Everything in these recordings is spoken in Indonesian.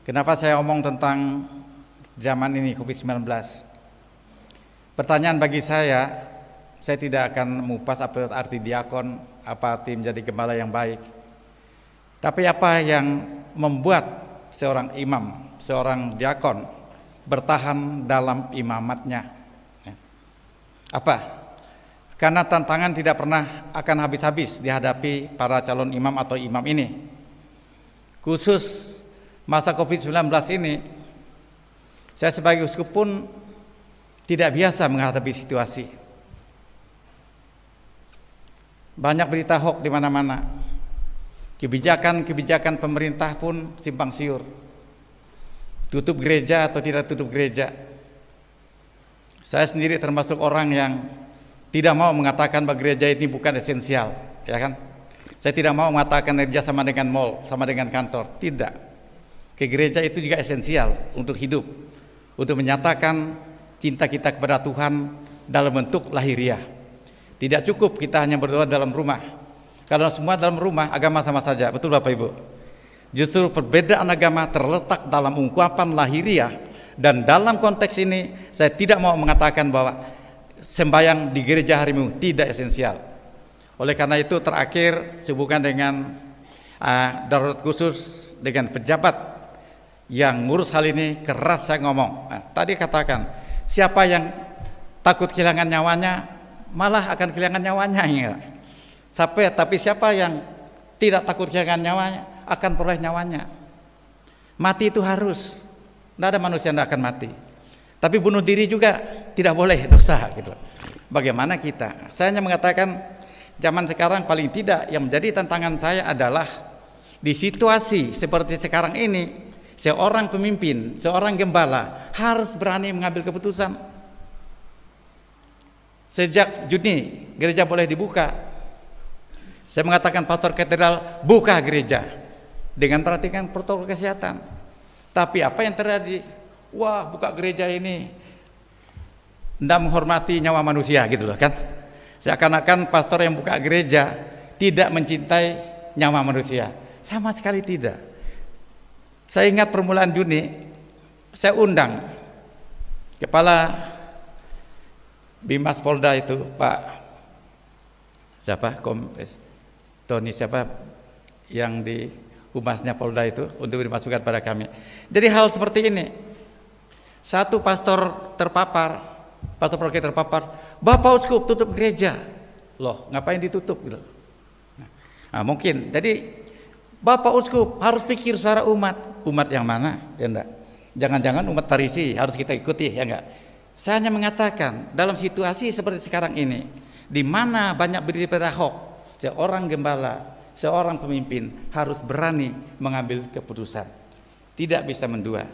Kenapa saya omong tentang zaman ini COVID-19? Pertanyaan bagi saya tidak akan mengupas apa arti diakon, apa arti menjadi gembala yang baik. Tapi apa yang membuat seorang imam, seorang diakon bertahan dalam imamatnya? Apa? Karena tantangan tidak pernah akan habis-habis dihadapi para calon imam atau imam ini. Khusus masa COVID-19 ini, saya sebagai uskup pun tidak biasa menghadapi situasi. Banyak berita hoax di mana-mana. Kebijakan pemerintah pun simpang siur. Tutup gereja atau tidak tutup gereja. Saya sendiri termasuk orang yang tidak mau mengatakan bahwa gereja ini bukan esensial, ya kan? Saya tidak mau mengatakan gereja sama dengan mall, sama dengan kantor, tidak. Ke gereja itu juga esensial untuk hidup, untuk menyatakan cinta kita kepada Tuhan dalam bentuk lahiriah. Tidak cukup kita hanya berdoa dalam rumah. Kalau semua dalam rumah, agama sama saja, betul Bapak Ibu? Justru perbedaan agama terletak dalam ungkapan lahiriah. Dan dalam konteks ini, saya tidak mau mengatakan bahwa sembahyang di gereja hari Minggu tidak esensial. Oleh karena itu terakhir, sehubungan dengan darurat khusus dengan pejabat yang ngurus hal ini, keras saya ngomong. Tadi katakan, siapa yang takut kehilangan nyawanya malah akan kehilangan nyawanya, ya. Tapi siapa yang tidak takut kehilangan nyawanya akan peroleh nyawanya. Mati itu harus, tidak ada manusia yang tidak akan mati. Tapi bunuh diri juga tidak boleh, dosa gitu. Bagaimana kita? Saya hanya mengatakan zaman sekarang paling tidak yang menjadi tantangan saya adalah di situasi seperti sekarang ini, seorang pemimpin, seorang gembala harus berani mengambil keputusan. Sejak Juni gereja boleh dibuka. Saya mengatakan pastor katedral buka gereja dengan perhatikan protokol kesehatan. Tapi apa yang terjadi? Wah, buka gereja ini tidak menghormati nyawa manusia gitu loh kan. Seakan-akan pastor yang buka gereja tidak mencintai nyawa manusia. Sama sekali tidak. Saya ingat permulaan Juni, saya undang Kepala Bimas Polda itu Pak siapa? Tony siapa yang di humasnya Polda itu untuk dimasukkan pada kami. Jadi hal seperti ini, satu pastor terpapar, pastor proyek terpapar, Bapak Uskup tutup gereja, loh ngapain ditutup gitu? Nah, mungkin jadi Bapak Uskup harus pikir suara umat yang mana, ya enggak? Jangan-jangan umat Farisi harus kita ikuti, ya enggak? Saya hanya mengatakan dalam situasi seperti sekarang ini, di mana banyak berita hoax, seorang gembala, seorang pemimpin harus berani mengambil keputusan. Tidak bisa mendua.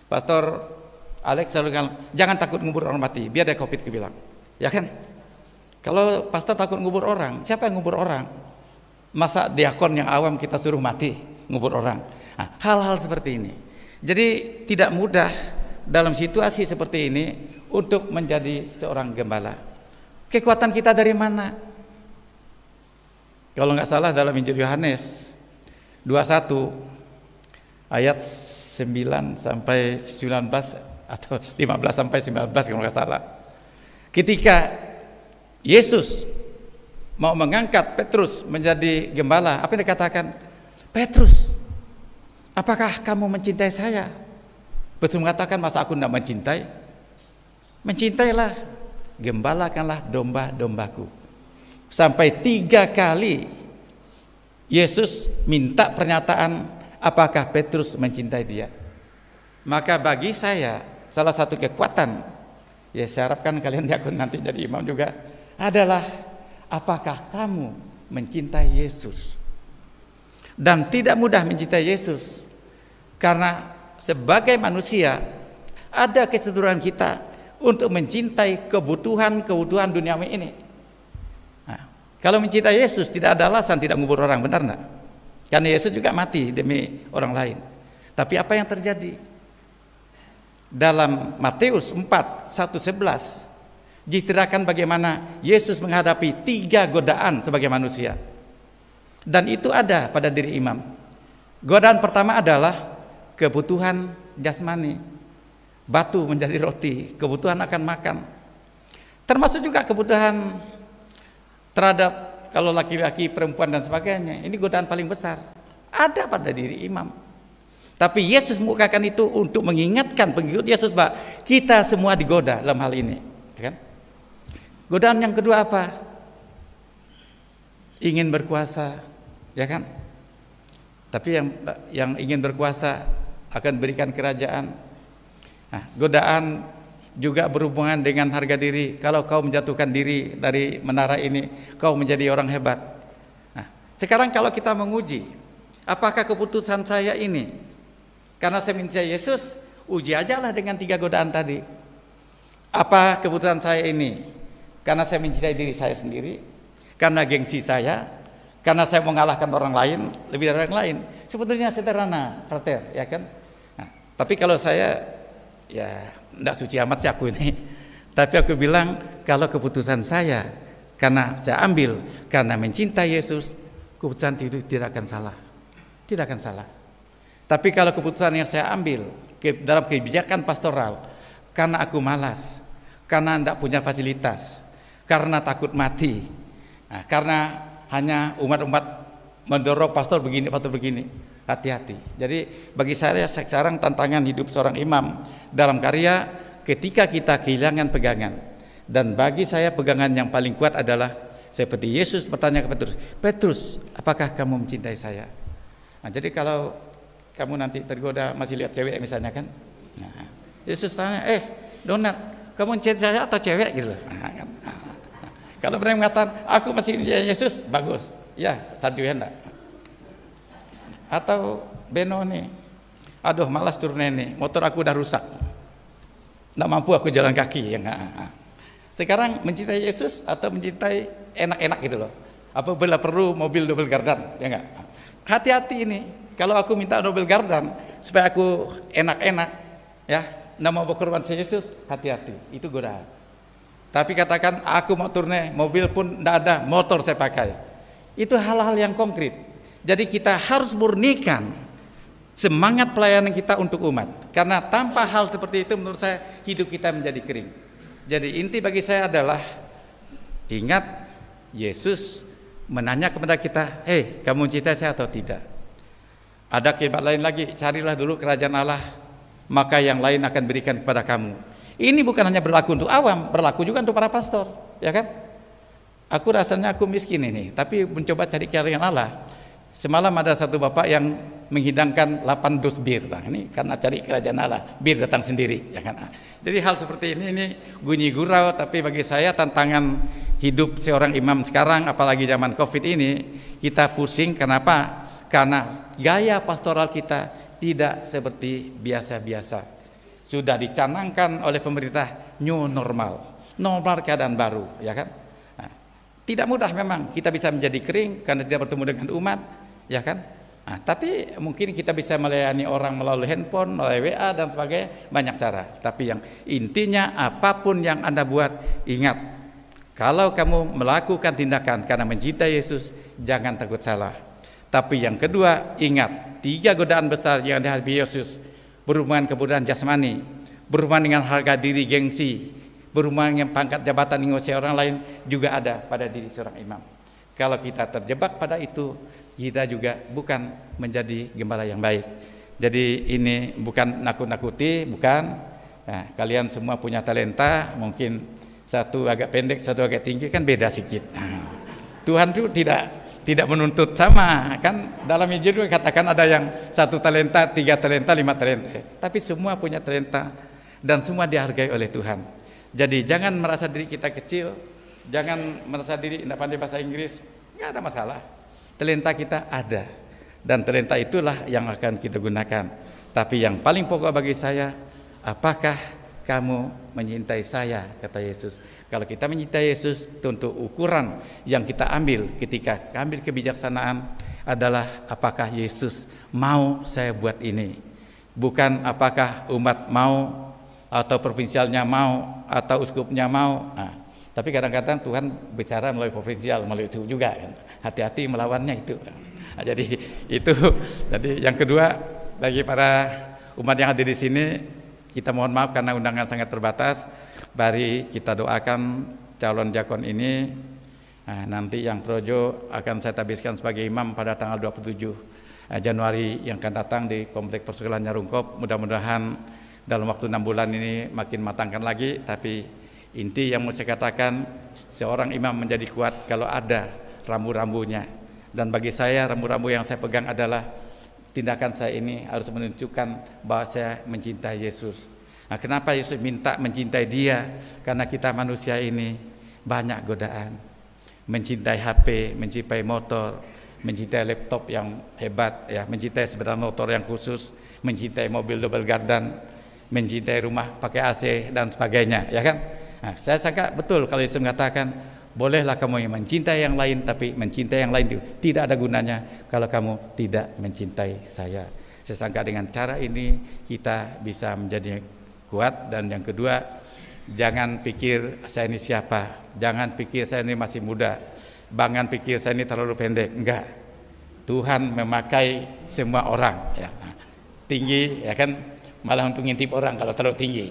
Pastor Alex selalu bilang, jangan takut ngubur orang mati, biar ada COVID kebilang. Ya kan? Kalau pastor takut ngubur orang, siapa yang ngubur orang? Masa diakon yang awam kita suruh mati ngubur orang? Nah, hal-hal seperti ini. Jadi tidak mudah dalam situasi seperti ini untuk menjadi seorang gembala. Kekuatan kita dari mana? Kalau nggak salah dalam Injil Yohanes 21 ayat 9 sampai 19 atau 15 sampai 19 kalau nggak salah. Ketika Yesus mau mengangkat Petrus menjadi gembala, apa yang dikatakan? Petrus, apakah kamu mencintai saya? Petrus mengatakan, masa aku tidak mencintai? Mencintailah, gembalakanlah domba-dombaku. Sampai 3 kali Yesus minta pernyataan apakah Petrus mencintai dia. Maka bagi saya salah satu kekuatan, ya saya harapkan kalian diakun nanti jadi imam juga, adalah apakah kamu mencintai Yesus. Dan tidak mudah mencintai Yesus, karena sebagai manusia ada kecenderungan kita untuk mencintai kebutuhan duniawi ini. Nah, kalau mencintai Yesus tidak ada alasan tidak ngubur orang, benar enggak? Karena Yesus juga mati demi orang lain. Tapi apa yang terjadi? Dalam Matius 4:1-11 diceritakan bagaimana Yesus menghadapi 3 godaan sebagai manusia. Dan itu ada pada diri imam. Godaan pertama adalah kebutuhan jasmani, batu menjadi roti, kebutuhan akan makan, termasuk juga kebutuhan terhadap kalau laki-laki, perempuan dan sebagainya. Ini godaan paling besar ada pada diri imam. Tapi Yesus mengukakan itu untuk mengingatkan pengikut Yesus bahwa kita semua digoda dalam hal ini, ya kan? Godaan yang kedua apa? Ingin berkuasa, ya kan? Tapi yang ingin berkuasa akan berikan kerajaan. Nah, godaan juga berhubungan dengan harga diri. Kalau kau menjatuhkan diri dari menara ini, kau menjadi orang hebat. Nah, sekarang kalau kita menguji, apakah keputusan saya ini karena saya mencintai Yesus, uji ajalah dengan 3 godaan tadi. Apa keputusan saya ini karena saya mencintai diri saya sendiri, karena gengsi saya, karena saya mengalahkan orang lain lebih dari orang lain. Sebetulnya sederhana, frater, ya kan? Nah, tapi kalau saya, ya tidak suci amat sih aku ini. Tapi aku bilang kalau keputusan saya karena saya ambil karena mencintai Yesus, keputusan itu tidak akan salah, tidak akan salah. Tapi kalau keputusan yang saya ambil dalam kebijakan pastoral karena aku malas, karena tidak punya fasilitas, karena takut mati, nah, karena hanya umat-umat mendorong pastor begini, hati-hati. Jadi bagi saya sekarang tantangan hidup seorang imam dalam karya ketika kita kehilangan pegangan. Dan bagi saya pegangan yang paling kuat adalah seperti Yesus bertanya ke Petrus, Petrus, apakah kamu mencintai saya? Nah, jadi kalau kamu nanti tergoda masih lihat cewek misalnya kan, nah, Yesus tanya, Donat, kamu mencintai saya atau cewek gitu loh. Nah, kan? Kalau berani mengatakan aku masih mencintai Yesus, bagus, ya satu hendak. Atau Beno nih, aduh malas turun ini, motor aku udah rusak, nggak mampu aku jalan kaki, ya nggak. Sekarang mencintai Yesus atau mencintai enak-enak gitu loh? Apa bila perlu mobil double gardan, ya nggak? Hati-hati ini. Kalau aku minta double gardan supaya aku enak-enak, ya, nggak mau berkorban Yesus, hati-hati, itu godaan. Tapi katakan aku mau turun, mobil pun nggak ada, motor saya pakai. Itu hal-hal yang konkret. Jadi kita harus murnikan semangat pelayanan kita untuk umat. Karena tanpa hal seperti itu menurut saya hidup kita menjadi kering. Jadi inti bagi saya adalah ingat Yesus menanya kepada kita, kamu mencintai saya atau tidak? Ada kalimat lain lagi, carilah dulu kerajaan Allah, maka yang lain akan berikan kepada kamu. Ini bukan hanya berlaku untuk awam, berlaku juga untuk para pastor, ya kan? Aku rasanya aku miskin ini, tapi mencoba cari kerajaan Allah. Semalam ada satu bapak yang menghidangkan 8 dus bir. Nah, ini karena cari kerajaan Allah, bir datang sendiri, ya kan? Jadi hal seperti ini bunyi gurau, tapi bagi saya tantangan hidup seorang imam sekarang, apalagi zaman Covid ini, kita pusing. Kenapa? Karena gaya pastoral kita tidak seperti biasa-biasa. Sudah dicanangkan oleh pemerintah new normal keadaan baru, ya kan? Nah, tidak mudah memang kita bisa menjadi kering karena tidak bertemu dengan umat, ya kan? Nah, tapi mungkin kita bisa melayani orang melalui handphone, melalui WA dan sebagainya, banyak cara. Tapi yang intinya apapun yang Anda buat, ingat, kalau kamu melakukan tindakan karena mencintai Yesus, jangan takut salah. Tapi yang kedua, ingat 3 godaan besar yang dihadapi Yesus berhubungan kebutuhan jasmani, berhubungan dengan harga diri, gengsi, berhubungan dengan pangkat jabatan, menguasai orang lain, juga ada pada diri seorang imam. Kalau kita terjebak pada itu, kita juga bukan menjadi gembala yang baik. Jadi ini bukan nakut-nakuti, bukan. Nah, kalian semua punya talenta, mungkin satu agak pendek, satu agak tinggi, kan beda sedikit. Nah, Tuhan itu tidak menuntut sama, kan dalam Injil juga katakan ada yang 1 talenta, 3 talenta, 5 talenta. Tapi semua punya talenta dan semua dihargai oleh Tuhan. Jadi jangan merasa diri kita kecil, jangan merasa diri tidak pandai bahasa Inggris, nggak ada masalah. Talenta kita ada dan talenta itulah yang akan kita gunakan. Tapi yang paling pokok bagi saya, apakah kamu menyintai saya, kata Yesus. Kalau kita mencintai Yesus, tentu ukuran yang kita ambil ketika ambil kebijaksanaan adalah apakah Yesus mau saya buat ini, bukan apakah umat mau atau provinsialnya mau atau uskupnya mau. Nah, tapi kadang-kadang Tuhan bicara melalui provinsial, melalui uskup juga kan. Hati-hati melawannya itu. Nah, jadi itu. Jadi yang kedua, bagi para umat yang hadir di sini, kita mohon maaf karena undangan sangat terbatas. Mari kita doakan calon diakon ini. Nah, nanti yang projo akan saya tabiskan sebagai imam pada tanggal 27 Januari yang akan datang di Komplek Persekutuan Nyarungkop. Mudah-mudahan dalam waktu 6 bulan ini makin matangkan lagi. Tapi inti yang mau saya katakan, seorang imam menjadi kuat kalau ada rambu-rambunya. Dan bagi saya rambu-rambu yang saya pegang adalah tindakan saya ini harus menunjukkan bahwa saya mencintai Yesus. Nah, kenapa Yesus minta mencintai dia? Karena kita manusia ini banyak godaan. Mencintai HP, mencintai motor, mencintai laptop yang hebat, ya, mencintai sepeda motor yang khusus, mencintai mobil double gardan, mencintai rumah pakai AC dan sebagainya, ya kan? Nah, saya sangka betul kalau Yesus mengatakan, bolehlah kamu yang mencintai yang lain, tapi mencintai yang lain itu tidak ada gunanya kalau kamu tidak mencintai saya. Saya sangka dengan cara ini kita bisa menjadi kuat. Dan yang kedua, jangan pikir saya ini siapa, jangan pikir saya ini masih muda, jangan pikir saya ini terlalu pendek. Enggak, Tuhan memakai semua orang, ya. Tinggi, ya kan, malah untuk ngintip orang kalau terlalu tinggi.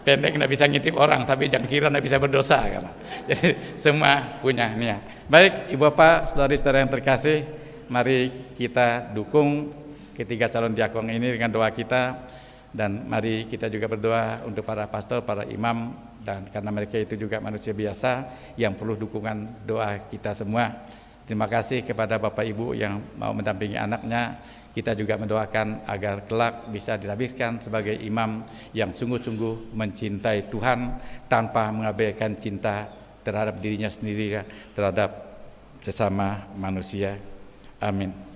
Pendek nggak bisa ngintip orang, tapi jangan kira nggak bisa berdosa kan. Jadi semua punya niat. Baik, Ibu Bapak, saudari-saudara yang terkasih, mari kita dukung ketiga calon diakon ini dengan doa kita. Dan mari kita juga berdoa untuk para pastor, para imam, dan karena mereka itu juga manusia biasa yang perlu dukungan doa kita semua. Terima kasih kepada Bapak Ibu yang mau mendampingi anaknya. Kita juga mendoakan agar kelak bisa dihabiskan sebagai imam yang sungguh-sungguh mencintai Tuhan tanpa mengabaikan cinta terhadap dirinya sendiri, terhadap sesama manusia. Amin.